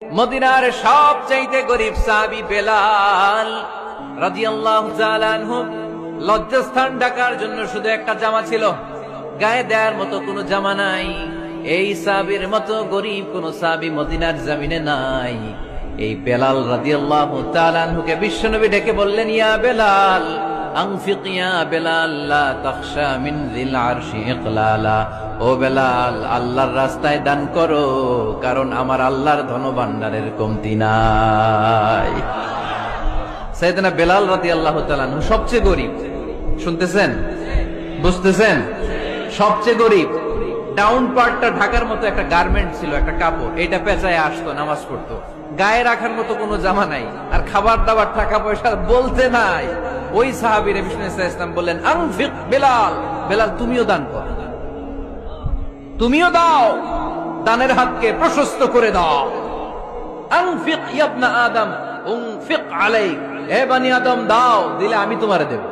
মদিনার সবচাইতে গরিব সাহাবী বেলাল রাদিয়াল্লাহু তাআলা আনহু লজ্জাস্থান ঢাকার জন্য শুধু একটা জামা ছিল, গায়ে দেওয়ার মতো কোনো জামা নাই। এই সাহাবীর মতো গরিব কোন সাহাবী মদিনার জমিনে নাই। এই বেলাল রাদিয়াল্লাহু তাআলা আনহুকে বিশ্বনবী ডেকে বললেন, ইয়া বেলাল আনফিক ইয়া বেলাল লা তাখশা মিন যিল আরশি ইকলালা। ও বেলাল, আল্লাহর রাস্তায় দান করো, কারণ আমার আল্লাহর ধনভাণ্ডারের কমতি নাই। সাইয়েদনা বেলাল রাদিয়াল্লাহু তাআলা আনহু সবচেয়ে গরিব। শুনতেছেন, বুঝতেছেন? সবচেয়ে গরিব। ডাউন পার্টটা ঢাকার মতো একটা গার্মেন্ট ছিল, একটা কাপড়, এটা পেঁচায় আসতো, নামাজ পড়তো। গায়ে রাখার মতো কোনো জামা নাই, আর খাবার দাবার টাকা পয়সা বলতে নাই। ওই সাহাবীর বিষ্ণু ইসলাম বললেন, আনফিক বেলাল, বেলাল তুমিও দান কর, তুমিও দাও, দানের হাতকে প্রশস্ত করে দাও। আনফিক ইয়া ইবনা আদম উনফিক আলাইক, হে বনি আদম দাও, দিলে আমি তোমারে দেব।